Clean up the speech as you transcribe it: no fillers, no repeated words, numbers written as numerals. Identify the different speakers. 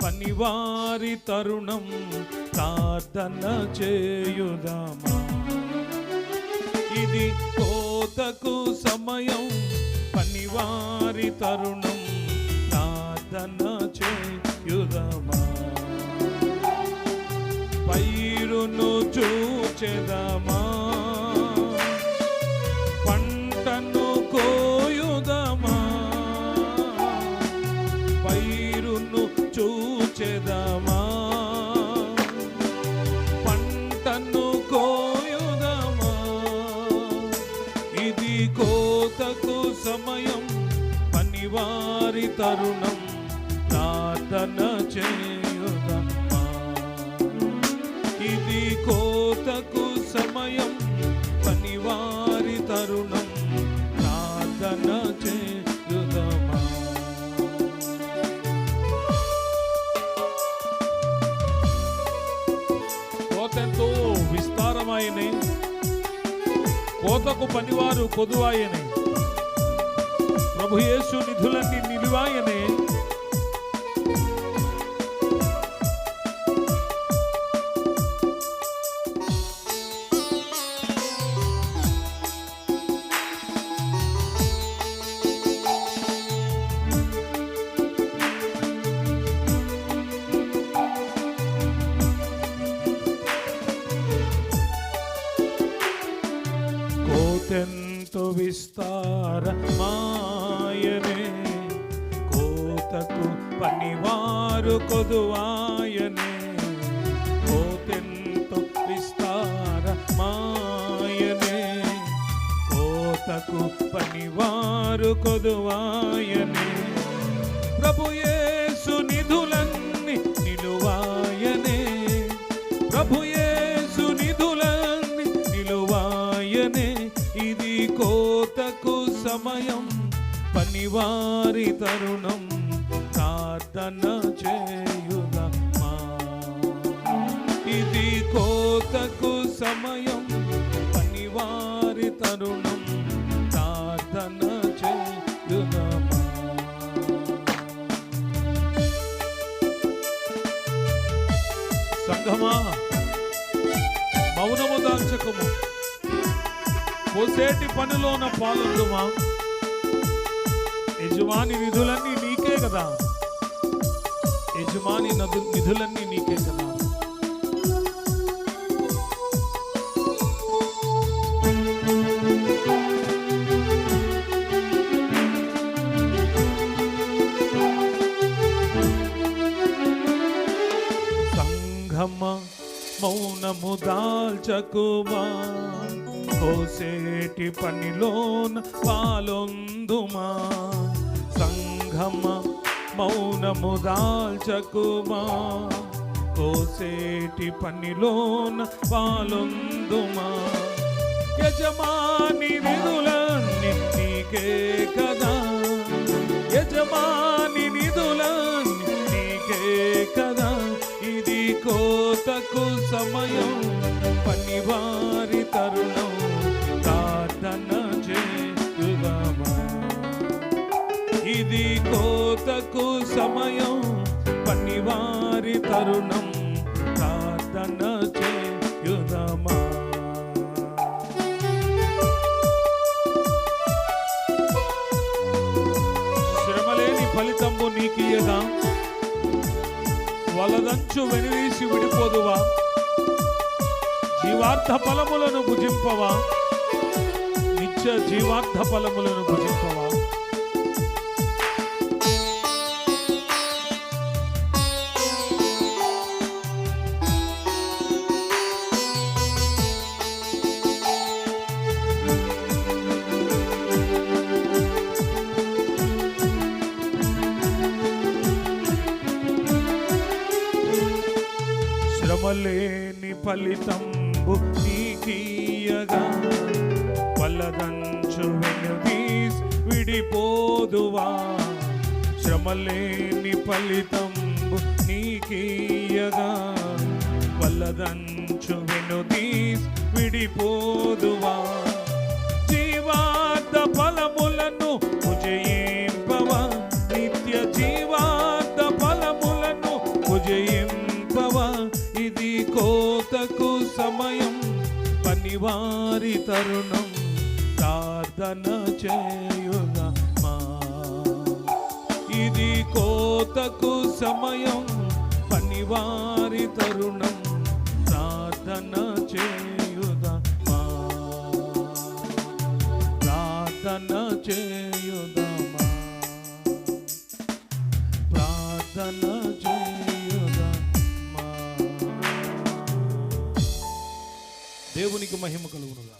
Speaker 1: పనివారి తరుణం ప్రార్థన చేయుదామా. ఇది కోతకు సమయం, పనివారి తరుణం ప్రార్థన చేయుదామా. పైరును చూచెదమా, పంటను కోయుదమా. పైరును చూచెదమా, పంటను కోయుదమా. ఇది కోతకు సమయం, పనివారి తరుణం ప్రార్థన చేయుదమా. ఇది కోతకు సమయం, పనివారి తరుణం ప్రార్థన చేయుదమా. కోతెంతో విస్తారమాయనే, కోతకు పనివారు కొదువాయనే. ప్రభు యేసు నిధులన్నీ నిలువాయనే. కోతెంతో విస్తారమాయనే, కోతకు పనివారు కొదువాయనే. కోతెంతో విస్తారమాయనే, కోతకు పనివారు కొదువాయనే. ప్రభు యేసు నిధులన్నీ నిలువాయనే. ప్రభు యేసు నిధులన్నీ నిలువాయనే. ఇది కోతకు సమయం, పనివారి తరుణం ప్రార్థన చేయుదమా. ఇది కోతకు సమయం, పనివారి తరుణం ప్రార్థన చేయుదమా. సంఘమా, మౌనము దాల్చకము, పోసేటి పనిలోన పాల్గొందుమా. యజమాని నిధులన్నీ నీకే కదా, యజమాని నిధులన్నీ నీకే కదా. సంఘమా, మౌనము దాల్చకుమా, కోసేటి పనిలోన పాలొందుమా. సంఘమా, మౌనము దాల్చకుమా, కోసేటి పనిలోన పాలొందుమా. యజమాని నిధులన్నీ నీకే కదా, యజమాని నిధులన్నీ నీకే కదా. ఇది కోతకు సమయం, పనివారి తరుణం ప్రార్థన చేయుదమా. ఇది కోతకు సమయం, పనివారి తరుణం ప్రార్థన చేయుదమా. శ్రమలేని ఫలితంబు నీకియగా, వలదంచు వెనుదీసి విడిపోదువా. జీవార్థ ఫలములను భుజింపవా, నిత్య జీవార్థ ఫలములను భుజింపవా. శ్రమలేని ఫలితంబు నీకియగా, వలదంచు వెనుదీసి విడిపోదువా. శ్రమలేని ఫలితంబు నీకియగా, వలదంచు వెనుదీసి విడిపోదువా. జీవార్థ ఫలములను భుజింపవా, నిత్య జీవార్థ ఫలములను ఉజయింపవా, ఇది కోతకు సమయం, పనివారి తరుణం, ప్రార్థన చేయుదమా. ఇది కోతకు సమయం, పనివారి తరుణం, ప్రార్థన చేయుదమా, ప్రార్థన చేయుదమా, ప్రార్థన చేయుదమా. దేవునికి మహిమ కలుగునుగా.